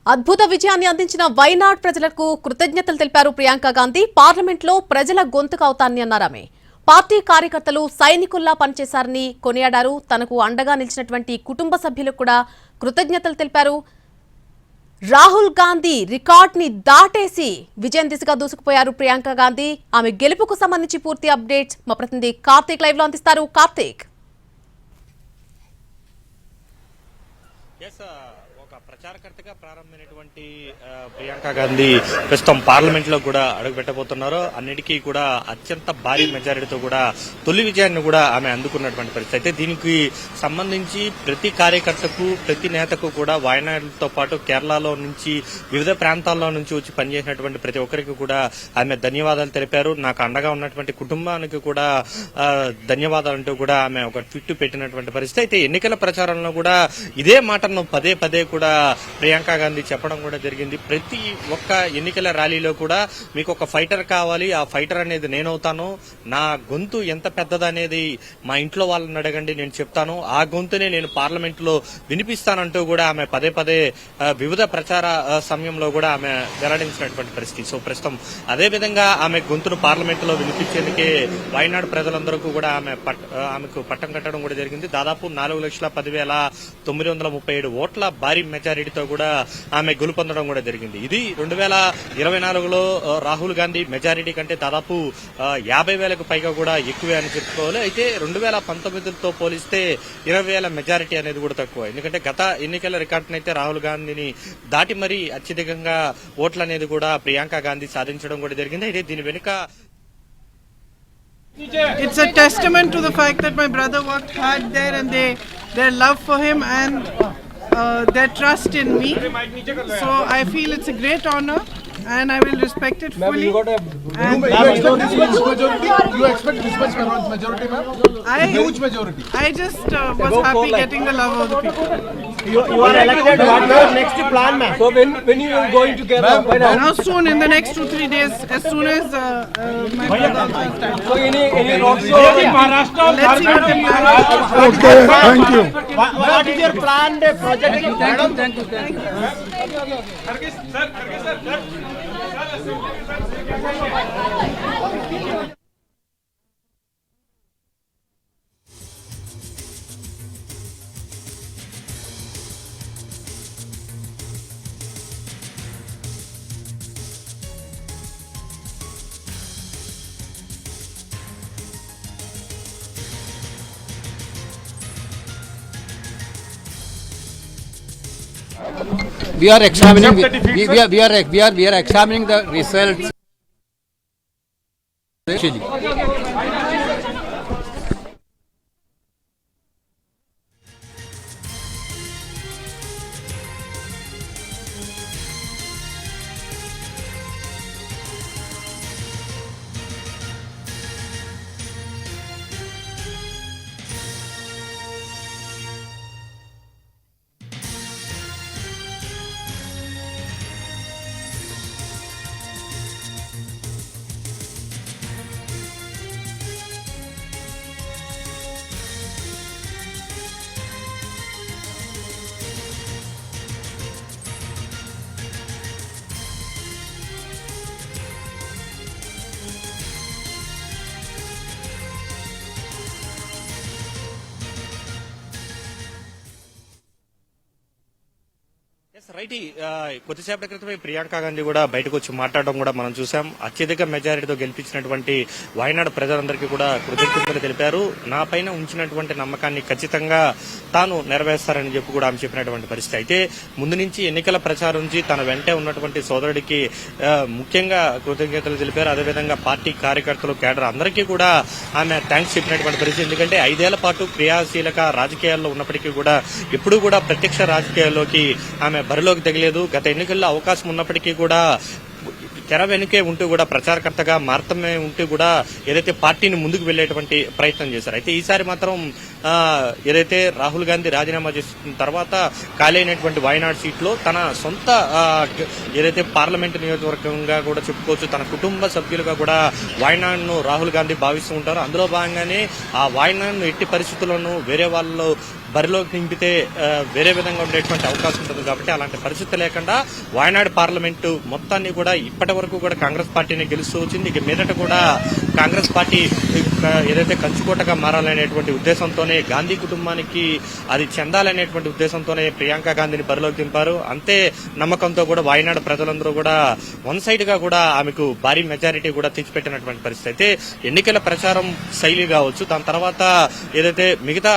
అద్భుత విజయాన్ని అందించిన వైనాడ్ ప్రజలకు కృతజ్ఞతలు తెలిపారు ప్రియాంక గాంధీ. పార్లమెంట్లో ప్రజల గొంతుకు అవుతానని అన్నారు ఆమె. పార్టీ కార్యకర్తలు సైనికుల్లా పనిచేశారని కొనియాడారు. తనకు అండగా నిలిచినటువంటి కుటుంబ సభ్యులకు కూడా కృతజ్ఞతలు తెలిపారు. రాహుల్ గాంధీ రికార్డ్ ని దాటేసి విజయం దిశగా దూసుకుపోయారు ప్రియాంక గాంధీ. ఆమె గెలుపుకు సంబంధించి పూర్తి అప్డేట్స్ మా ప్రతినిధి కార్తీక్ లైవ్ లో అందిస్తారు. కార్తీక్, ఒక ప్రచారకర్తగా ప్రారంభమైనటువంటి ప్రియాంక గాంధీ ప్రస్తుతం పార్లమెంట్ లో కూడా అడుగు పెట్టబోతున్నారు. అన్నిటికీ కూడా అత్యంత భారీ మెజారిటీతో కూడా తొలి విజయాన్ని కూడా ఆమె అందుకున్నటువంటి పరిస్థితి. అయితే దీనికి సంబంధించి ప్రతి కార్యకర్తకు, ప్రతి నేతకు కూడా వాయనాడుతో పాటు కేరళలో నుంచి వివిధ ప్రాంతాల్లో నుంచి వచ్చి పనిచేసినటువంటి ప్రతి ఒక్కరికి కూడా ఆమె ధన్యవాదాలు తెలిపారు. నాకు అండగా ఉన్నటువంటి కుటుంబానికి కూడా ధన్యవాదాలంటూ కూడా ఆమె ఒక ట్వీట్ పెట్టినటువంటి పరిస్థితి. అయితే ఎన్నికల ప్రచారంలో కూడా ఇదే మాటను పదే పదే కూడా ప్రియాంక గాంధీ చెప్పడం కూడా జరిగింది. ప్రతి ఒక్క ఎన్నికల ర్యాలీలో కూడా మీకు ఒక ఫైటర్ కావాలి, ఆ ఫైటర్ అనేది నేనవుతాను, నా గొంతు ఎంత పెద్దదనేది మా ఇంట్లో వాళ్ళని అడగండి, నేను చెప్తాను, ఆ గొంతునే నేను పార్లమెంట్ లో వినిపిస్తానంటూ కూడా ఆమె పదే పదే వివిధ ప్రచార సమయంలో కూడా ఆమె వెల్లడించినటువంటి పరిస్థితి. సో ప్రస్తుతం అదేవిధంగా ఆమె గొంతును పార్లమెంట్ లో వినిపించేందుకే వాయనాడు ప్రజలందరూ కూడా ఆమెకు పట్టం కట్టడం కూడా జరిగింది. దాదాపు 4,10,937 ఓట్ల భారీ మెజారిటీతో కూడా ఆమె గెలుపొందడం కూడా జరిగింది. ఇది 2024లో రాహుల్ గాంధీ మెజారిటీ కంటే దాదాపు 50,000కు పైగా కూడా ఎక్కువే అని చెప్పుకోవాలి. అయితే 2019తో పోలిస్తే 20,000 మెజారిటీ అనేది కూడా తక్కువ. ఎందుకంటే గత ఎన్నికల రికార్డును అయితే రాహుల్ గాంధీని దాటి మరీ అత్యధికంగా ఓట్లు అనేది కూడా ప్రియాంక గాంధీ సాధించడం కూడా జరిగింది. అయితే దీని వెనుక it's a testament to the fact that my brother worked hard there and their love for him and their trust in me. So I feel it's a great honor and I will respect it fully. You expect this much majority, ma'am? Huge majority. I just was happy getting the love of the people. You are elected. What is your next plan, ma'am? So when you are going to Kerala? Now soon, in the next 2-3 days, as soon as my brother starts. So any roadshow in Maharashtra? Let's see what the plan is. Okay, thank you. What is your planned project? Thank you. We are examining. We are examining the results. Actually. Right. కొద్దిసేపటి క్రితమే ప్రియాంక గాంధీ కూడా బయటకు వచ్చి మాట్లాడడం కూడా మనం చూసాం. అత్యధిక మెజారిటీతో గెలిపించినటువంటి వాయనాడు ప్రజలందరికీ కూడా కృతజ్ఞతలు తెలిపారు. నా పైన ఉంచినటువంటి నమ్మకాన్ని ఖచ్చితంగా తాను నెరవేర్స్తారని చెప్పి కూడా ఆమె చెప్పినటువంటి పరిస్థితి. అయితే ముందు నుంచి ఎన్నికల ప్రచారం నుంచి తన వెంటే ఉన్నటువంటి సోదరుడికి ముఖ్యంగా కృతజ్ఞతలు తెలిపారు. అదేవిధంగా పార్టీ కార్యకర్తలు, కేడర్ అందరికీ కూడా ఆమె థ్యాంక్స్ చెప్పినటువంటి పరిస్థితి. ఎందుకంటే 5 ఏళ్ల పాటు క్రియాశీలక రాజకీయాల్లో ఉన్నప్పటికీ కూడా ఎప్పుడూ కూడా ప్రత్యక్ష రాజకీయాల్లోకి ఆమె బరిలోకి దిగలేదు. గత ఎన్నికల్లో అవకాశం ఉన్నప్పటికీ కూడా తెర వెనుకే ఉంటూ కూడా ప్రచారకర్తగా మాత్రమే ఉంటూ కూడా ఏదైతే పార్టీని ముందుకు వెళ్లేటువంటి ప్రయత్నం చేశారు. అయితే ఈసారి మాత్రం ఏదైతే రాహుల్ గాంధీ రాజీనామా చేసిన తర్వాత ఖాళీ అయినటువంటి వాయనాడ్ సీట్లో తన సొంత ఏదైతే పార్లమెంట్ నియోజకవర్గంగా కూడా చెప్పుకోవచ్చు, తన కుటుంబ సభ్యులుగా కూడా వాయనాడ్ ను రాహుల్ గాంధీ భావిస్తూ ఉంటారు. అందులో భాగంగానే ఆ వాయనాడ్ ను ఎట్టి పరిస్థితుల్లోనూ వేరే వాళ్ళు బరిలోకి నింపితే వేరే విధంగా ఉండేటువంటి అవకాశం ఉంటుంది కాబట్టి అలాంటి పరిస్థితి లేకుండా వాయనాడు పార్లమెంటు మొత్తాన్ని కూడా ఇప్పటి వరకు కూడా కాంగ్రెస్ పార్టీని గెలుస్తూ వచ్చింది. ఇక మీదట కూడా కాంగ్రెస్ పార్టీ ఏదైతే కంచుకోటగా మారాలనేటువంటి ఉద్దేశంతోనే గాంధీ కుటుంబానికి అది చెందాలనేటువంటి ఉద్దేశంతోనే ప్రియాంక గాంధీని బరిలోకి దింపారు. అంతే నమ్మకంతో కూడా వాయనాడు ప్రజలందరూ కూడా వన్ సైడ్ గా కూడా ఆమెకు భారీ మెజారిటీ కూడా తెచ్చిపెట్టినటువంటి పరిస్థితి. అయితే ఎన్నికల ప్రచారం శైలి కావచ్చు, దాని తర్వాత ఏదైతే మిగతా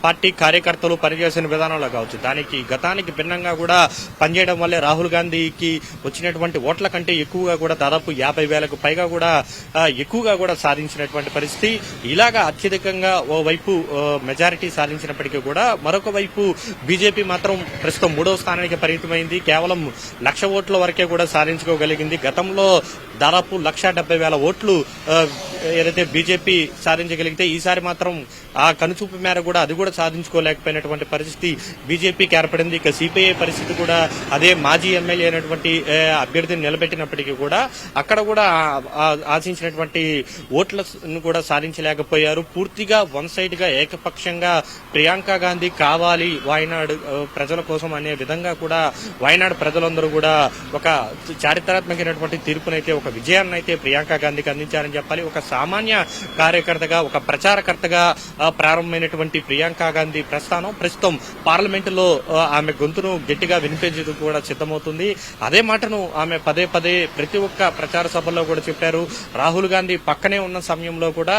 పార్టీ కార్యకర్తలు పనిచేసిన విధానంలో కావచ్చు, దానికి గతానికి భిన్నంగా కూడా పనిచేయడం వల్లే రాహుల్ గాంధీకి వచ్చినటువంటి ఓట్ల కంటే ఎక్కువగా కూడా దాదాపు 50,000కు పైగా కూడా ఎక్కువగా కూడా సాధించినటువంటి పరిస్థితి. ఇలాగా అత్యధికంగా ఓవైపు మెజారిటీ సాధించినప్పటికీ కూడా మరొక వైపు బీజేపీ మాత్రం ప్రస్తుతం 3వ స్థానానికి పరిమితమైంది. కేవలం 1,00,000 ఓట్ల వరకే కూడా సాధించుకోగలిగింది. గతంలో దాదాపు 1,70,000 ఓట్లు ఏదైతే బీజేపీ సాధించగలిగితే ఈసారి మాత్రం ఆ కనుచూపు మేర కూడా అది కూడా సాధించుకోలేకపోయినటువంటి పరిస్థితి బీజేపీకి ఏర్పడింది. ఇక సిపిఐ పరిస్థితి కూడా అదే. మాజీ ఎమ్మెల్యే అయినటువంటి అభ్యర్థిని నిలబెట్టినప్పటికీ కూడా అక్కడ కూడా ఆశించినటువంటి ఓట్లను కూడా సాధించలేకపోయారు. పూర్తిగా వన్ సైడ్ గా ఏకపక్షంగా ప్రియాంక గాంధీ కావాలి వాయనాడు ప్రజల కోసం అనే విధంగా కూడా వాయనాడు ప్రజలందరూ కూడా ఒక చారిత్రాత్మకమైనటువంటి తీర్పునైతే, ఒక విజయాన్ని అయితే ప్రియాంక గాంధీకి అందించారని చెప్పాలి. ఒక సామాన్య కార్యకర్తగా, ఒక ప్రచారకర్తగా ప్రారంభమైనటువంటి ప్రియాంక గాంధీ ప్రస్థానం ప్రస్తుతం పార్లమెంటులో ఆమె గొంతును గట్టిగా వినిపించేందుకు కూడా సిద్ధమవుతుంది. అదే మాటను ఆమె పదే పదే ప్రతి ఒక్క ప్రచార సభల్లో కూడా చెప్పారు. రాహుల్ గాంధీ పక్కనే ఉన్న సమయంలో కూడా,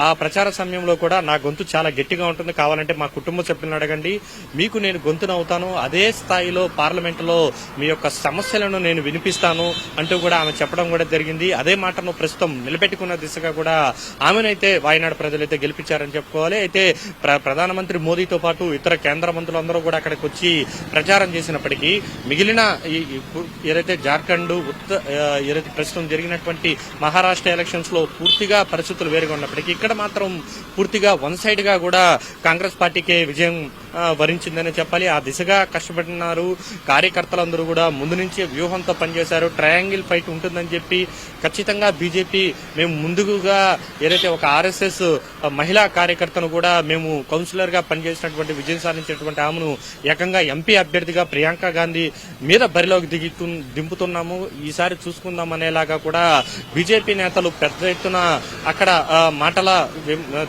ఆ ప్రచార సమయంలో కూడా నా గొంతు చాలా గట్టిగా ఉంటుంది, కావాలంటే మా కుటుంబ సభ్యులను అడగండి, మీకు నేను గొంతునవుతాను, అదే స్థాయిలో పార్లమెంటులో మీ యొక్క సమస్యలను నేను వినిపిస్తాను అంటూ కూడా ఆమె చెప్పడం కూడా జరిగింది. అదే మాటను ప్రస్తుతం నిలబెట్టుకున్న దిశగా కూడా ఆమెనైతే వాయనాడు ప్రజలైతే గెలిపించారని చెప్పుకోవాలి. అయితే ప్రధానమంత్రి మోదీతో పాటు ఇతర కేంద్ర మంత్రులందరూ కూడా అక్కడికి వచ్చి ప్రచారం చేసినప్పటికీ మిగిలిన ఏదైతే జార్ఖండ్ ఏదైతే ప్రస్తుతం జరిగినటువంటి మహారాష్ట్ర ఎలక్షన్స్ లో పూర్తిగా పరిస్థితులు వేరుగా ఉన్నప్పటికీ ఇక్కడ మాత్రం పూర్తిగా వన్ సైడ్ గా కూడా కాంగ్రెస్ పార్టీకే విజయం వరించిందని చెప్పాలి. ఆ దిశగా కష్టపడినారు కార్యకర్తలందరూ కూడా. ముందు నుంచే వ్యూహంతో పనిచేశారు. ట్రయాంగిల్ ఫైట్ ఉంటుందని చెప్పి ఖచ్చితంగా బీజేపీ మేము ముందుగా ఏదైతే ఒక ఆర్ఎస్ఎస్ మహిళా కార్యకర్తను కూడా మేము కౌన్సిలర్ గా పనిచేసినటువంటి విజయం సాధించినటువంటి ఆమెను ఏకంగా ఎంపీ అభ్యర్థిగా ప్రియాంక గాంధీ మీద బరిలోకి దింపుతున్నాము, ఈసారి చూసుకుందాం అనేలాగా కూడా బీజేపీ నేతలు పెద్ద ఎత్తున అక్కడ మాటల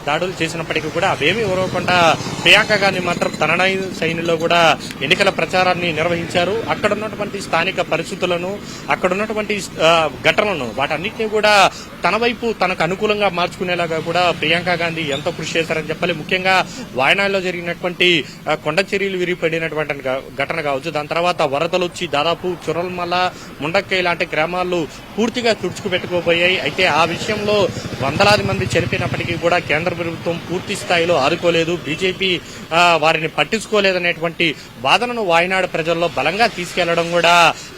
దాడులు చేసినప్పటికీ కూడా అవేమీ ఉరవకుండా ప్రియాంక గాంధీ మాత్రం తననై శైలిలో కూడా ఎన్నికల ప్రచారాన్ని నిర్వహించారు. అక్కడ ఉన్నటువంటి స్థానిక పరిస్థితులను, అక్కడ ఉన్నటువంటి ఘటనలను వాటన్నిటినీ కూడా తన వైపు తనకు అనుకూలంగా మార్చుకునేలాగా కూడా ప్రియాంక గాంధీ ఎంతో కృషి చేశారని చెప్పాలి. ముఖ్యంగా వాయనాడులో జరిగినటువంటి కొండ చర్యలు విరిగిపడినటువంటి ఘటన కావచ్చు, దాని తర్వాత వరదలు వచ్చి దాదాపు చురల్మల, ముండక్కై లాంటి గ్రామాలు పూర్తిగా తుడుచుకుపెట్టుకోబోయాయి. అయితే ఆ విషయంలో వందలాది మంది చనిపోయినప్పటికీ కూడా కేంద్ర ప్రభుత్వం పూర్తి స్థాయిలో ఆదుకోలేదు, బీజేపీ వారిని పట్టించుకోలేదనేటువంటి వాదనను వాయనాడు ప్రజల్లో బలంగా తీసుకెళ్లడం కూడా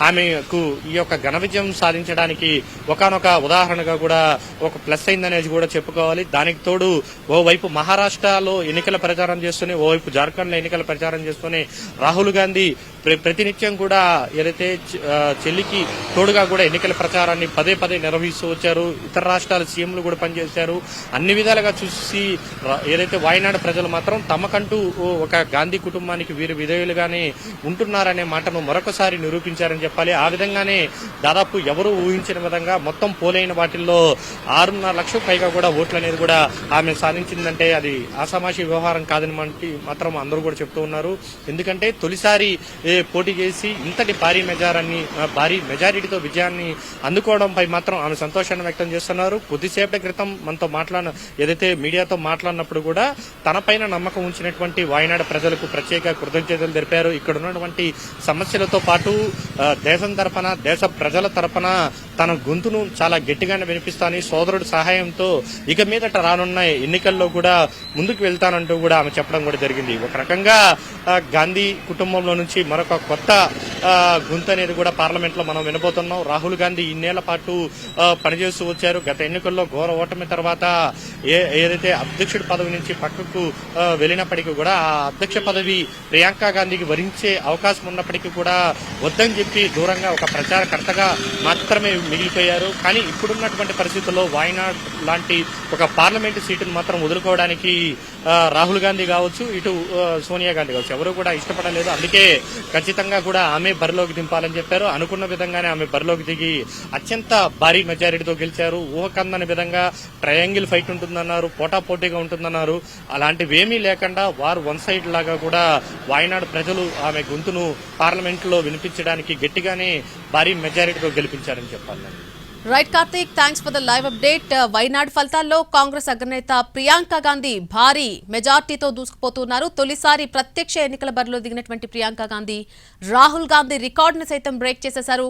ఆమెకు ఈ యొక్క ఘన విజయం సాధించడానికి ఒకానొక ఉదాహరణగా కూడా ఒక ప్లస్ అయిందనేది కూడా చెప్పుకోవాలి. దానికి తోడు ఓవైపు మహారాష్ట్రలో ఎన్నికల ప్రచారం చేస్తూనే, ఓవైపు జార్ఖండ్ లో ఎన్నికల ప్రచారం చేస్తూనే రాహుల్ గాంధీ ప్రతినిత్యం కూడా ఏదైతే చెల్లికి తోడుగా కూడా ఎన్నికల ప్రచారాన్ని పదే పదే నిర్వహిస్తూ వచ్చారు. ఇతర రాష్ట్రాల సీఎంలు కూడా పనిచేశారు. అన్ని విధాలుగా చూసి ఏదైతే వాయనాడు ప్రజలు మాత్రం తమకంటూ ఒక గాంధీ కుటుంబానికి వీరు విధేయులుగానే ఉంటున్నారనే మాటను మరొకసారి నిరూపించారని చెప్పాలి. ఆ విధంగానే దాదాపు ఎవరూ ఊహించిన విధంగా మొత్తం పోలైన వాటిల్లో 6.5 లక్షల పైగా కూడా ఓట్లు అనేది కూడా ఆమె సాధించిందంటే అది ఆషామాషి వ్యవహారం కాదని మాత్రం అందరూ కూడా చెప్తూ ఉన్నారు. ఎందుకంటే తొలిసారి పోటీ చేసి ఇంతటి భారీ మెజారిటీతో విజయాన్ని అందుకోవడంపై మాత్రం ఆమె సంతోషాన్ని వ్యక్తం చేస్తున్నారు. కొద్దిసేపటి క్రితం మనతో ఏదైతే మీడియాతో మాట్లాడినప్పుడు కూడా తనపైన నమ్మకం ఉంచినటువంటి వాయనాడు ప్రజలకు ప్రత్యేక కృతజ్ఞతలు తెలిపారు. ఇక్కడ ఉన్నటువంటి సమస్యలతో పాటు దేశం తరఫున, దేశ ప్రజల తరఫున తన గొంతును చాలా గట్టిగానే వినిపిస్తానని, సోదరుడి సహాయంతో ఇక మీదట రానున్న ఎన్నికల్లో కూడా ముందుకు వెళ్తానంటూ కూడా ఆమె చెప్పడం కూడా జరిగింది. ఒక రకంగా గాంధీ కుటుంబంలో నుంచి మరొక కొత్త గొంతు అనేది కూడా పార్లమెంట్ లో మనం వినబోతున్నాం. రాహుల్ గాంధీ ఇన్నేళ్ల పాటు పనిచేస్తూ వచ్చారు. గత ఎన్నికల్లో ఘోర ఓటమి తర్వాత ఏదైతే అధ్యక్షుడి పదవి నుంచి పక్కకు వెళ్ళినప్పటికీ కూడా ఆ అధ్యక్ష పదవి ప్రియాంక గాంధీకి వరించే అవకాశం ఉన్నప్పటికీ కూడా వద్దని చెప్పి దూరంగా ఒక ప్రచారకర్తగా మాత్రమే మిగిలిపోయారు. కానీ ఇప్పుడున్నటువంటి పరిస్థితుల్లో వాయనాడ్ లాంటి ఒక పార్లమెంటు సీటును మాత్రం వదులుకోవడానికి రాహుల్ గాంధీ కావచ్చు, ఇటు సోనియా గాంధీ కావచ్చు, ఎవరు కూడా ఇష్టపడలేదు. అందుకే ఖచ్చితంగా కూడా ఆమె బరిలోకి దింపాలని చెప్పారు. అనుకున్న విధంగానే ఆమె బరిలోకి దిగి అత్యంత భారీ మెజారిటీతో గెలిచారు. ఊహకందని విధంగా ట్రయాంగిల్ ఫైట్ ఉంటుందన్నారు, పోటాపోటీగా ఉంటుందన్నారు. అలాంటివేమీ లేకుండా వారు వన్ సైడ్ లాగా కూడా వాయనాడ్ ప్రజలు ఆమె గొంతును పార్లమెంట్ లో వినిపించడానికి గట్టిగానే భారీ మెజారిటీతో గెలిపించారని చెప్పాలి. Right Karthik, thanks for the live update. Wayanad ఫలితాల్లో కాంగ్రెస్ అగ్రనేత ప్రియాంక గాంధీ భారీ మెజార్టీతో దూసుకుపోతున్నారు. తొలిసారి ప్రత్యక్ష ఎన్నికల బరిలో దిగినటువంటి ప్రియాంక గాంధీ రాహుల్ గాంధీ రికార్డును సైతం బ్రేక్ చేసేశారు.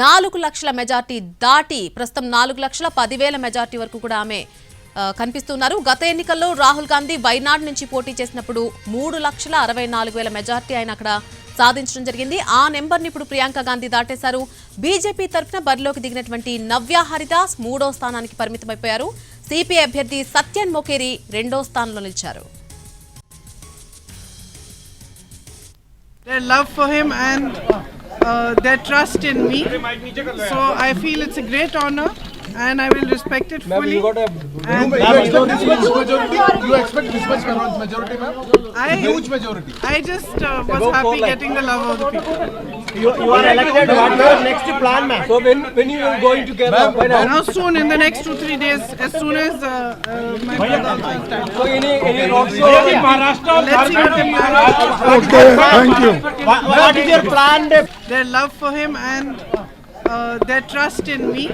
4 లక్షల మెజార్టీ దాటి ప్రస్తుతం 4,10,000 మెజార్టీ వరకు కూడా ఆమె కనిపిస్తున్నారు. గత ఎన్నికల్లో రాహుల్ గాంధీ వైనాడ్ నుంచి పోటీ చేసినప్పుడు 3,64,000 మెజార్టీ ఆయన అక్కడ సాధించడం జరిగింది. ఆ నెంబర్ని ఇప్పుడు ప్రియాంక గాంధీ దాటేశారు. బీజేపీ తరఫున బరిలోకి దిగినటువంటి నవ్య హరిదాస్ 3వ స్థానానికి పరిమితమైపోయారు. సిపిఐ అభ్యర్థి సత్యన్ మొకేరి 2వ స్థానంలో నిలిచారు. Their love for him and their trust in me. So I feel it's a great honor and I will respect it fully. And You expect this much majority, ma'am? Huge majority. I just was happy getting the love of the people. You are elected. What is your next plan, ma'am? So when you will going to Kerala? Now soon, in the next 2-3 days, as soon as my brother comes time. So any road show? Let's see what they plan. Okay, thank you. What is your plan? Their love for him and their trust in me.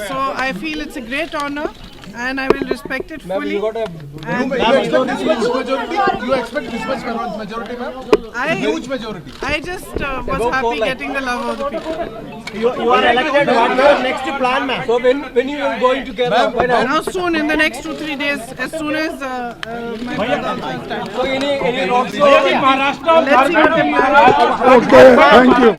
So I feel it's a great honor and I will respect it fully. And You expect this much majority? You expect this much majority, ma'am? Huge majority. I just was happy getting the love of the people. You are elected. What is your next plan, ma'am? So when you will going to Kerala? Now soon, in the next 2-3 days, as soon as my brother comes time. So any road show? Let's see what they plan. Okay, thank you.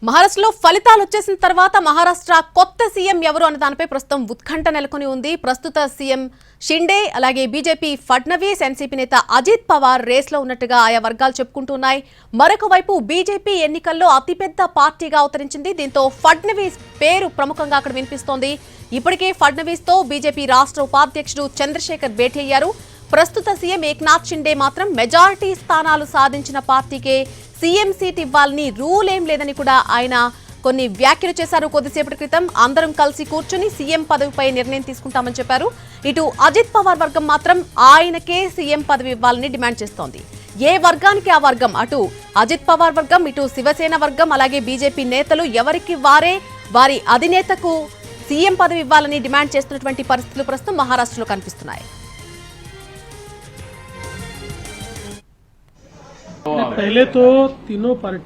మహారాష్ట్రలో ఫలితాలు వచ్చేసిన తర్వాత మహారాష్ట్ర కొత్త CM ఎవరు అనే దానిపై ప్రస్తుతం ఉత్కంఠ నెలకొని ఉంది. ప్రస్తుత సీఎం షిండే, అలాగే బీజేపీ ఫడ్నవీస్, ఎన్సీపీ నేత అజిత్ పవార్ రేస్లో ఉన్నట్టుగా ఆయా వర్గాలు చెప్పుకుంటున్నాయి. మరొక వైపు బీజేపీ ఎన్నికల్లో అతిపెద్ద పార్టీగా అవతరించింది. దీంతో ఫడ్నవీస్ పేరు ప్రముఖంగా అక్కడ వినిపిస్తోంది. ఇప్పటికే ఫడ్నవీస్ తో బీజేపీ రాష్ట్ర ఉపాధ్యక్షుడు చంద్రశేఖర్ భేటీ అయ్యారు. ప్రస్తుత సీఎం ఏక్నాథ్ షిండే మాత్రం మెజారిటీ స్థానాలు సాధించిన పార్టీకే సీఎం సీట్ ఇవ్వాలని రూల్ ఏం లేదని కూడా ఆయన కొన్ని వ్యాఖ్యలు చేశారు. కొద్దిసేపటి క్రితం అందరం కలిసి కూర్చుని సీఎం పదవిపై నిర్ణయం తీసుకుంటామని చెప్పారు. ఇటు అజిత్ పవార్ వర్గం మాత్రం ఆయనకే సీఎం పదవి ఇవ్వాలని డిమాండ్ చేస్తోంది. ఏ వర్గానికి ఆ వర్గం, అటు అజిత్ పవార్ వర్గం, ఇటు శివసేన వర్గం, అలాగే బీజేపీ నేతలు ఎవరికి వారే వారి అధినేతకు సీఎం పదవి ఇవ్వాలని డిమాండ్ చేస్తున్నటువంటి పరిస్థితులు ప్రస్తుతం మహారాష్ట్రలో కనిపిస్తున్నాయి. पहले तो तीनों पार्टी